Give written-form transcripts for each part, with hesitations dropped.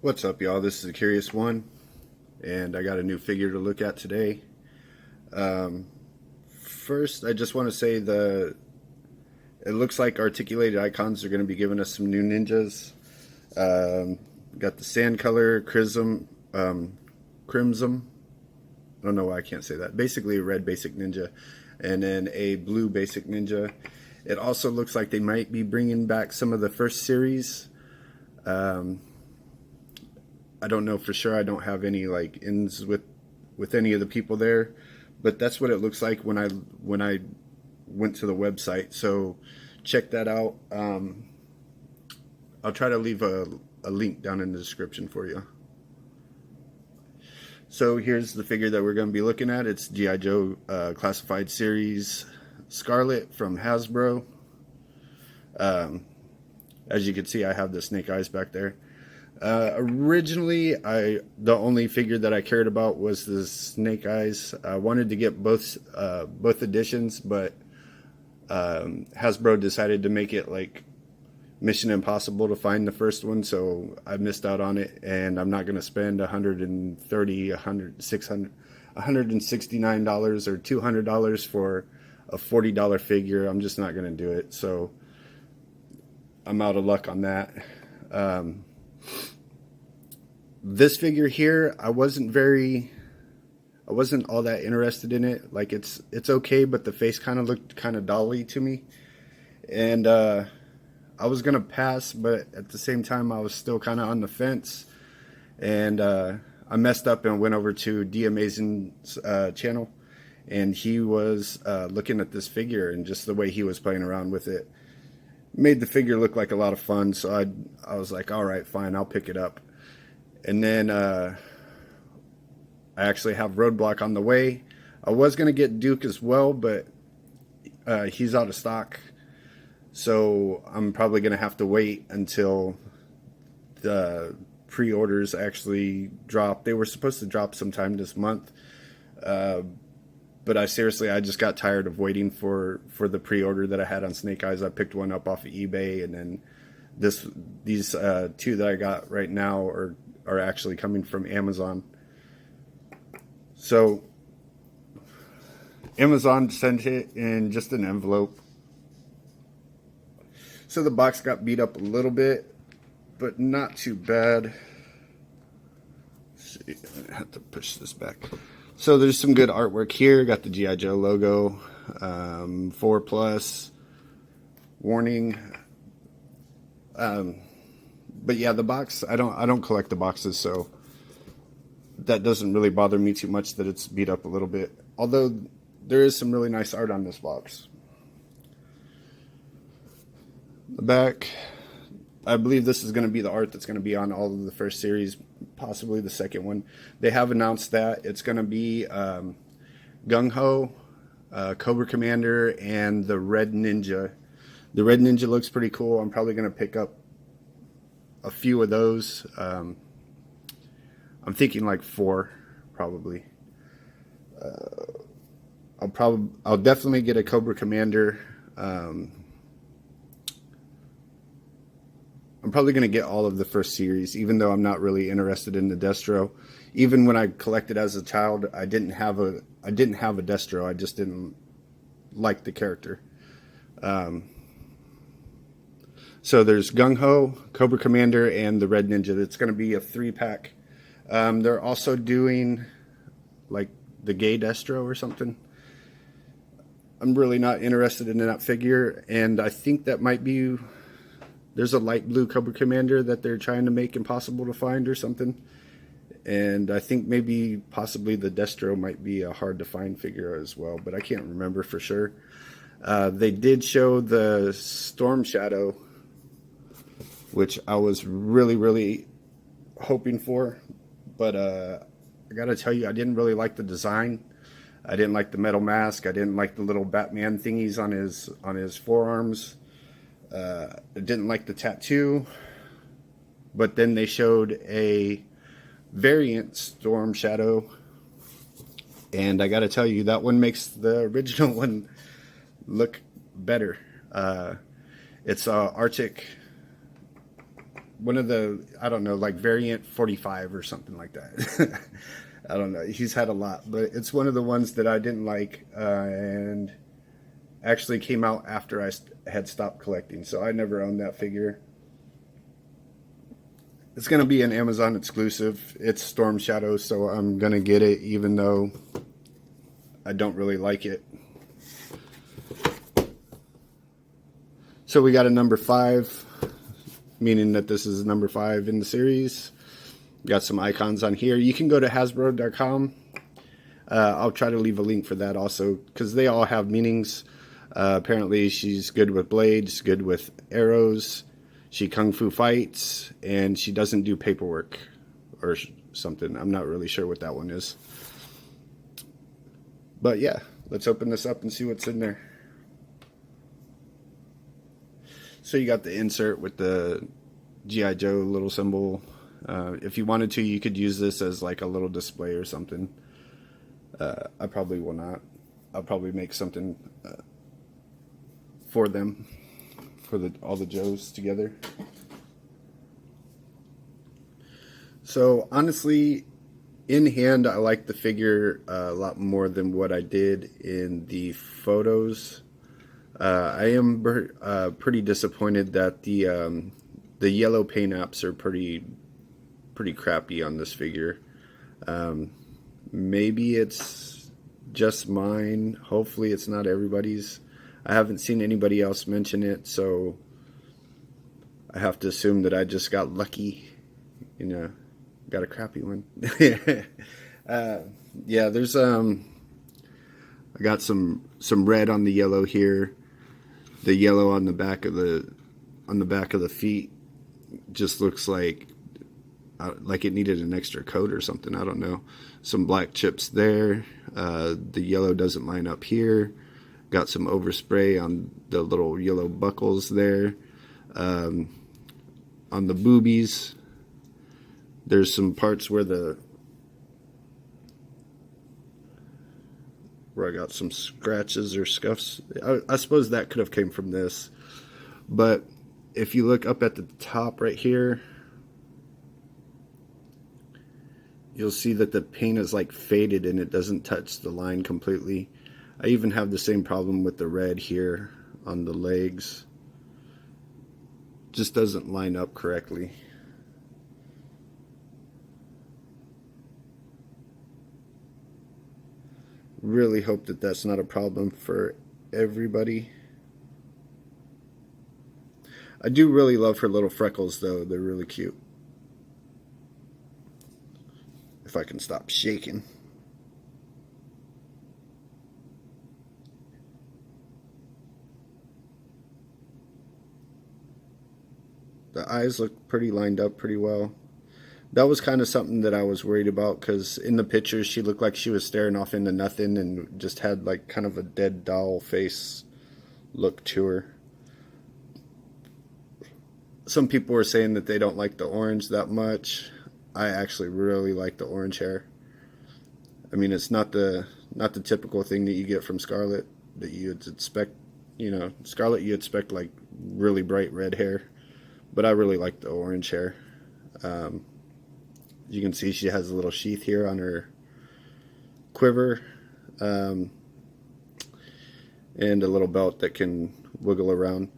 What's up, y'all? This is the Curious One, and I got a new figure to look at today. First, I just want to say it looks like Articulated Icons are going to be giving us some new ninjas. Got the sand color crimson. I don't know why I can't say that. Basically, a red basic ninja, and then a blue basic ninja. It also looks like they might be bringing back some of the first series. I don't know for sure. I don't have any like ins with any of the people there, but that's what it looks like when I went to the website. So check that out. I'll try to leave a link down in the description for you. So here's the figure that we're going to be looking at. It's G.I. Joe Classified Series Scarlett from Hasbro. As you can see, I have the snake eyes back there. Originally, the only figure that I cared about was the snake eyes. I wanted to get both editions, but Hasbro decided to make it like Mission Impossible to find the first one, so I missed out on it, and I'm not going to spend $169 or $200 for a $40 figure. I'm just not going to do it, so I'm out of luck on that. This figure here, I wasn't all that interested in it. Like it's okay, but the face kind of looked kind of dolly to me, and I was gonna pass, but at the same time I was still kind of on the fence, and I messed up and went over to D Amazing's channel, and he was looking at this figure, and just the way he was playing around with it made the figure look like a lot of fun. So I was like, all right, fine, I'll pick it up. And then I actually have Roadblock on the way. I was going to get Duke as well, but he's out of stock. So I'm probably going to have to wait until the pre-orders actually drop. They were supposed to drop sometime this month. But I just got tired of waiting for the pre-order that I had on Snake Eyes. I picked one up off of eBay, and then these two that I got right now are actually coming from Amazon. So Amazon sent it in just an envelope. So the box got beat up a little bit, but not too bad. Let's see, I have to push this back. So there's some good artwork here. Got the G.I. Joe logo, 4+ warning. But yeah, the box, I don't collect the boxes, so that doesn't really bother me too much that it's beat up a little bit. Although there is some really nice art on this box. The back, I believe this is going to be the art that's going to be on all of the first series, possibly the second one. They have announced that it's going to be Gung Ho, Cobra Commander, and the Red Ninja. The Red Ninja looks pretty cool. I'm probably going to pick up a few of those. I'm thinking like 4, probably. I'll definitely get a Cobra Commander. I'm probably going to get all of the first series, even though I'm not really interested in the Destro. Even when I collected as a child, I didn't have a Destro. I just didn't like the character. So there's Gung Ho, Cobra Commander, and the Red Ninja. It's going to be a 3-pack. They're also doing like the gay Destro or something. I'm really not interested in that figure, and I think that might be... There's a light blue Cobra Commander that they're trying to make impossible to find or something. And I think possibly the Destro might be a hard to find figure as well, but I can't remember for sure. They did show the Storm Shadow, which I was really, really hoping for. But I gotta tell you, I didn't really like the design. I didn't like the metal mask. I didn't like the little Batman thingies on his forearms. I didn't like the tattoo. But then they showed a variant Storm Shadow, and I gotta tell you, that one makes the original one look better. It's Arctic one of the, I don't know, like variant 45 or something like that. I don't know. He's had a lot, but it's one of the ones that I didn't like, and actually came out after I had stopped collecting. So I never owned that figure. It's going to be an Amazon exclusive. It's Storm Shadow, so I'm going to get it even though I don't really like it. So we got a number 5, meaning that this is number 5 in the series. Got some icons on here. You can go to Hasbro.com. I'll try to leave a link for that also, because they all have meanings. Apparently she's good with blades, good with arrows. She kung fu fights, and she doesn't do paperwork or something. I'm not really sure what that one is. But yeah, let's open this up and see what's in there. So you got the insert with the G.I. Joe little symbol. If you wanted to, you could use this as like a little display or something. I probably will not. I'll probably make something for them, for all the Joes together. So honestly, in hand, I like the figure a lot more than what I did in the photos. I am pretty disappointed that the yellow paint apps are pretty crappy on this figure. Maybe it's just mine. Hopefully it's not everybody's. I haven't seen anybody else mention it, so I have to assume that I just got lucky, you know, got a crappy one. Yeah, there's I got some red on the yellow here. The yellow on the back of the feet just looks like it needed an extra coat or something. I don't know. Some black chips there. The yellow doesn't line up here. Got some overspray on the little yellow buckles there. On the boobies, there's some parts where I got some scratches or scuffs. I suppose that could have came from this. But if you look up at the top right here, you'll see that the paint is like faded and it doesn't touch the line completely. I even have the same problem with the red here on the legs. Just doesn't line up correctly. Really hope that that's not a problem for everybody. I do really love her little freckles though. They're really cute. If I can stop shaking. The eyes look pretty lined up pretty well. That was kind of something that I was worried about, because in the pictures she looked like she was staring off into nothing and just had like kind of a dead doll face look to her. Some people were saying that they don't like the orange that much. I actually really like the orange hair. I mean, it's not the typical thing that you get from Scarlett that you'd expect. You know, Scarlett, you expect like really bright red hair, but I really like the orange hair. You can see she has a little sheath here on her quiver, and a little belt that can wiggle around.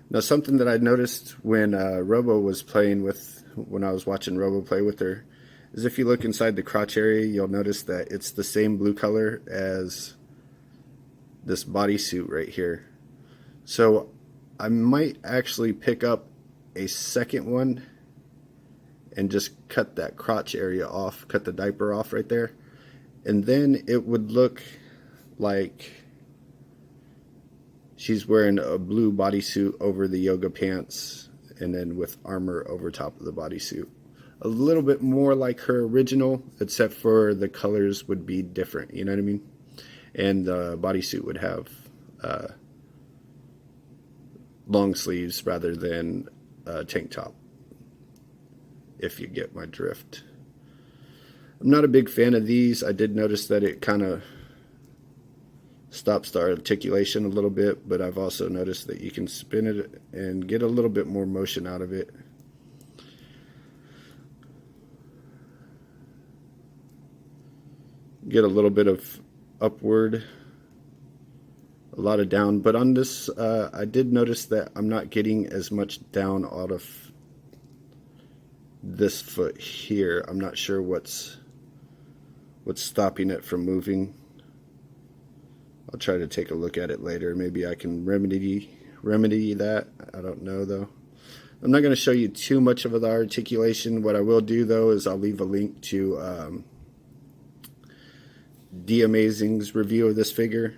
Now, something that I noticed when Robo was playing with, when I was watching Robo play with her, is if you look inside the crotch area, you'll notice that it's the same blue color as this bodysuit right here. So I might actually pick up a second one and just cut that crotch area off, cut the diaper off right there, and then it would look like she's wearing a blue bodysuit over the yoga pants, and then with armor over top of the bodysuit. A little bit more like her original, except for the colors would be different, you know what I mean? And the bodysuit would have long sleeves rather than a tank top, if you get my drift. I'm not a big fan of these. I did notice that it kind of stops the articulation a little bit, but I've also noticed that you can spin it and get a little bit more motion out of it. get a little bit of upward, a lot of down, but on this I did notice that I'm not getting as much down out of this foot here. I'm not sure what's stopping it from moving. I'll try to take a look at it later. Maybe I can remedy that. I don't know though. I'm not going to show you too much of the articulation. What I will do though is I'll leave a link to D Amazing's review of this figure.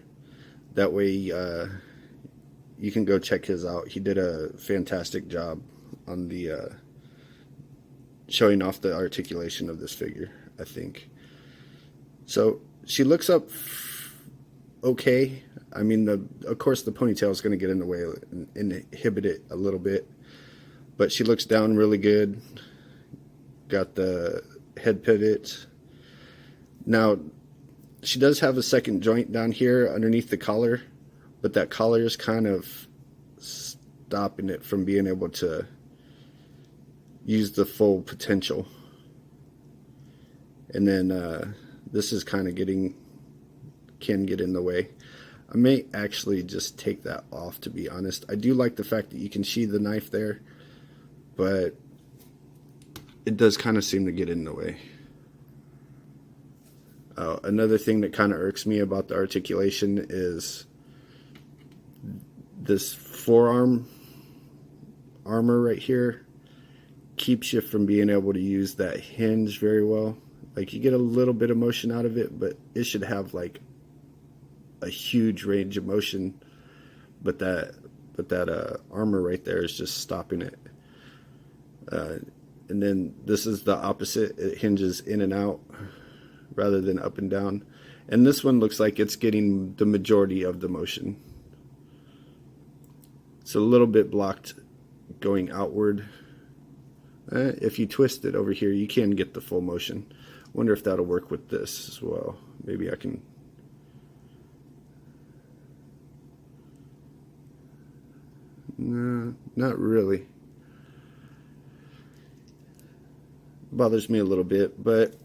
That way you can go check his out. He did a fantastic job on the showing off the articulation of this figure, I think. So she looks up okay. I mean, of course the ponytail is going to get in the way and inhibit it a little bit, but she looks down really good. Got the head pivot. Now she does have a second joint down here underneath the collar, but that collar is kind of stopping it from being able to use the full potential. And then this is kind of can get in the way. I may actually just take that off, to be honest. I do like the fact that you can sheathe the knife there, but it does kind of seem to get in the way. Another thing that kind of irks me about the articulation is this forearm armor right here keeps you from being able to use that hinge very well. Like, you get a little bit of motion out of it, but it should have like a huge range of motion, but that armor right there is just stopping it. And then this is the opposite. It hinges in and out rather than up and down. And this one looks like it's getting the majority of the motion. It's a little bit blocked going outward. If you twist it over here, you can get the full motion. Wonder if that'll work with this as well. Maybe I can. No, not really. Bothers me a little bit, but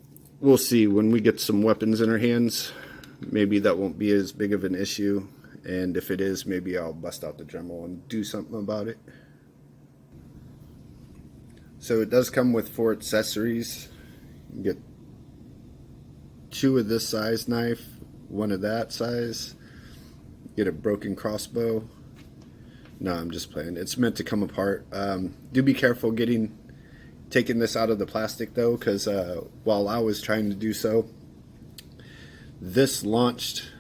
we'll see when we get some weapons in our hands. Maybe that won't be as big of an issue, and if it is, maybe I'll bust out the Dremel and do something about it. So it does come with 4 accessories. You get 2 of this size knife, 1 of that size. You get a broken crossbow. No, I'm just playing. It's meant to come apart. Do be careful taking this out of the plastic though, because while I was trying to do so, this launched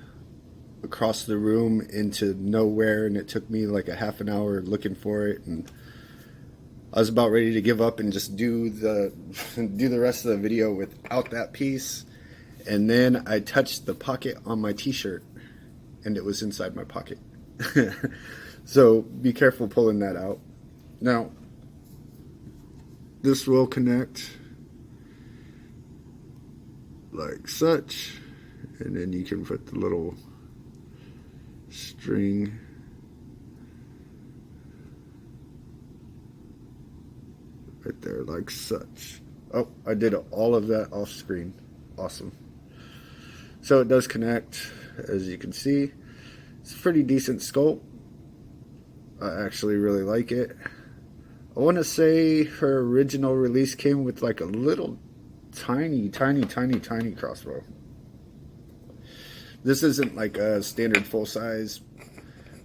across the room into nowhere, and it took me like a half an hour looking for it, and I was about ready to give up and just do the rest of the video without that piece. And then I touched the pocket on my t-shirt and it was inside my pocket. So be careful pulling that out. Now this will connect like such, and then you can put the little string right there like such. Oh, I did all of that off screen. Awesome. So it does connect, as you can see. It's a pretty decent sculpt. I actually really like it. I want to say her original release came with like a little tiny crossbow. This isn't like a standard full-size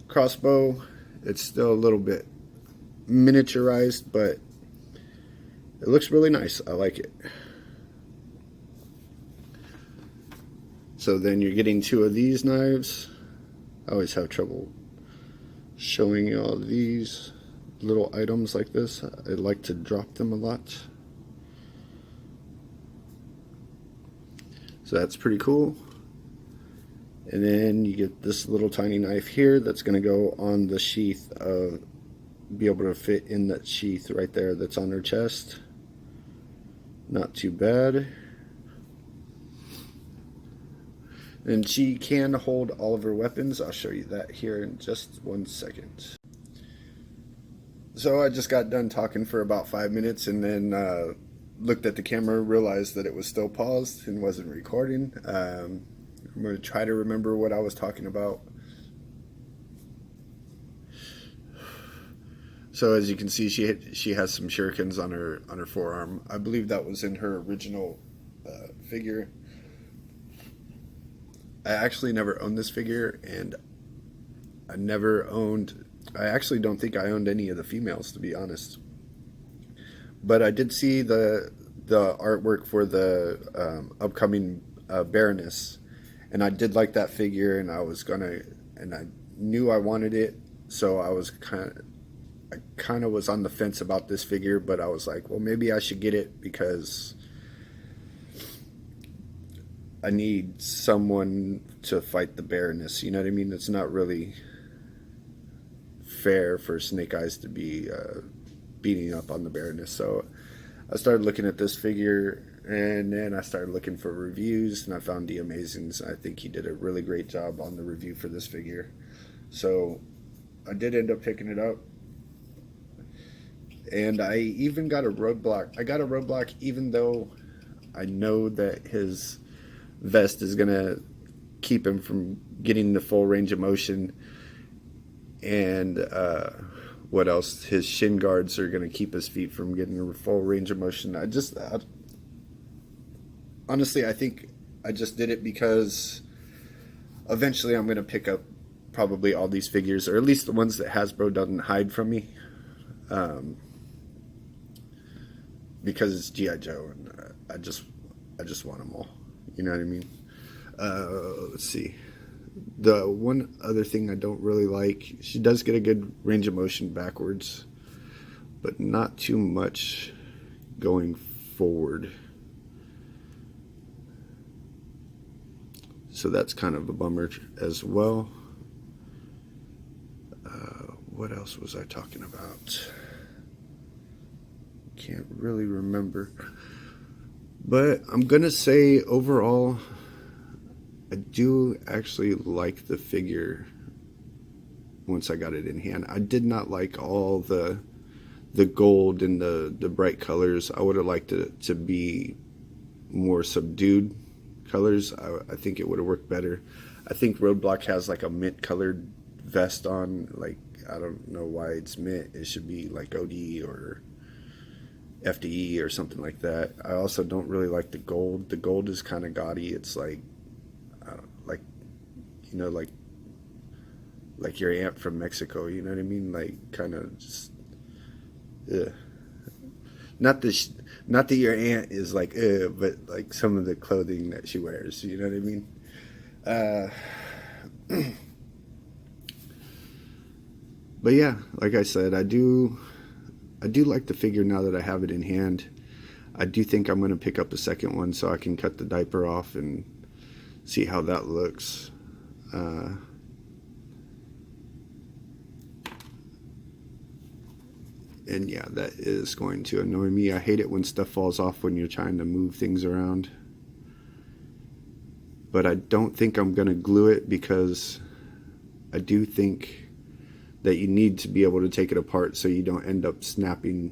crossbow. It's still a little bit miniaturized, but it looks really nice. I like it. So then you're getting 2 of these knives. I always have trouble showing you all these little items like this. I like to drop them a lot. So that's pretty cool. And then you get this little tiny knife here that's going to go on the sheath, be able to fit in that sheath right there that's on her chest. Not too bad. And she can hold all of her weapons. I'll show you that here in just 1 second. So I just got done talking for about 5 minutes, and then looked at the camera, realized that it was still paused and wasn't recording. I'm going to try to remember what I was talking about. So as you can see, she has some shurikens on her forearm. I believe that was in her original figure. I actually never owned this figure, and I actually don't think I owned any of the females, to be honest. But I did see the artwork for the upcoming Baroness, and I did like that figure, and I knew I wanted it, so I kind of was on the fence about this figure, but I was like, well, maybe I should get it because I need someone to fight the Baroness. You know what I mean? It's not really fair for Snake Eyes to be beating up on the Baroness. So I started looking at this figure, and then I started looking for reviews, and I found The Amazings. I think he did a really great job on the review for this figure. So I did end up picking it up. And I even got a roadblock. I got a roadblock even though I know that his vest is going to keep him from getting the full range of motion. And what else? His shin guards are going to keep his feet from getting the full range of motion. Honestly, I think I just did it because eventually I'm going to pick up probably all these figures, or at least the ones that Hasbro doesn't hide from me. Because it's G.I. Joe, and I just want them all. You know what I mean? Let's see. The one other thing I don't really like, she does get a good range of motion backwards, but not too much going forward. So that's kind of a bummer as well. What else was I talking about? Can't really remember. But I'm gonna say overall, I do actually like the figure once I got it in hand. I did not like all the gold and the bright colors. I would have liked it to be more subdued colors. I think it would have worked better. I think Roadblock has like a mint colored vest on. Like, I don't know why it's mint. It should be like OD or FDE or something like that. I also don't really like the gold. The gold is kind of gaudy. It's like, like, you know, like your aunt from Mexico. You know what I mean? Like, kind of just, ugh. Not that your aunt is like, but like some of the clothing that she wears. You know what I mean? But yeah, like I said, I do like the figure now that I have it in hand. I do think I'm going to pick up a second one so I can cut the diaper off and see how that looks. And yeah, that is going to annoy me. I hate it when stuff falls off when you're trying to move things around. But I don't think I'm going to glue it because I do think that you need to be able to take it apart so you don't end up snapping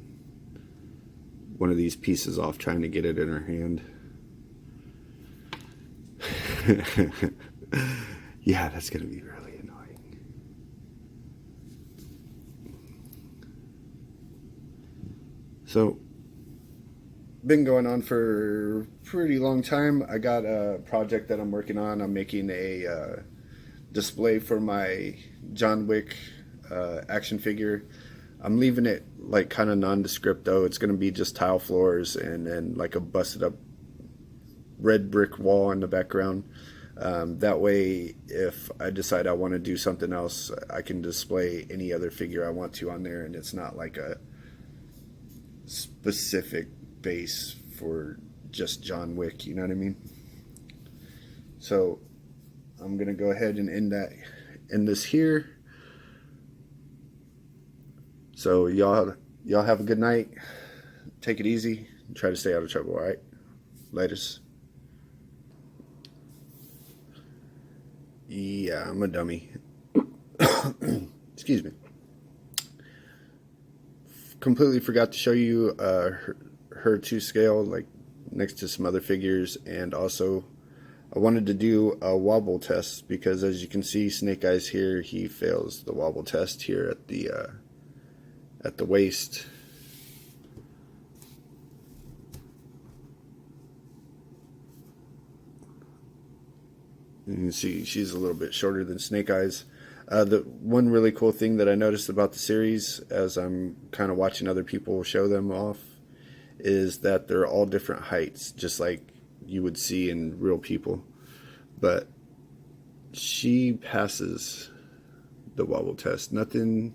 one of these pieces off trying to get it in her hand. Yeah, that's going to be really annoying. So, been going on for a pretty long time. I got a project that I'm working on. I'm making a display for my John Wick action figure. I'm leaving it like kind of nondescript though. It's going to be just tile floors and then like a busted up red brick wall in the background. That way, if I decide I want to do something else, I can display any other figure I want to on there, and it's not like a specific base for just John Wick, you know what I mean? So I'm going to go ahead and end this here. So y'all have a good night. Take it easy. Try to stay out of trouble, all right? Laters. Yeah, I'm a dummy. Excuse me. Completely forgot to show you her to scale, like next to some other figures. And also I wanted to do a wobble test, because as you can see, Snake Eyes here, he fails the wobble test here at the waist. You can see she's a little bit shorter than Snake Eyes. The one really cool thing that I noticed about the series, as I'm kind of watching other people show them off, is that they're all different heights, just like you would see in real people. But she passes the wobble test. Nothing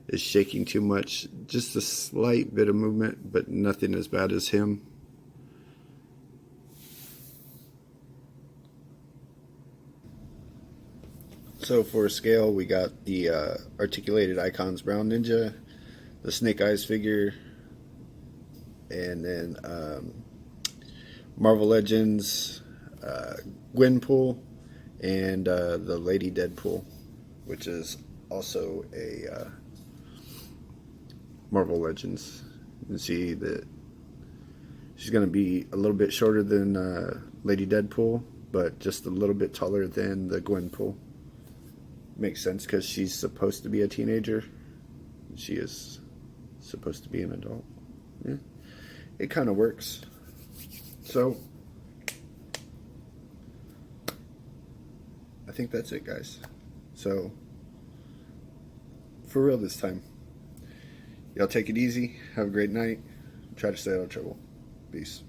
is shaking too much, just a slight bit of movement, but nothing as bad as him. So for scale, we got the Articulated Icons Brown Ninja, the Snake Eyes figure, and then Marvel Legends Gwenpool, and the Lady Deadpool, which is also a Marvel Legends. You can see that she's going to be a little bit shorter than Lady Deadpool, but just a little bit taller than the Gwenpool. Makes sense because she's supposed to be a teenager. She is supposed to be an adult. Yeah, it kind of works. So I think that's it, guys. So for real this time, y'all take it easy. Have a great night. Try to stay out of trouble. Peace.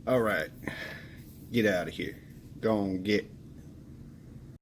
All right, get out of here. Go on, get.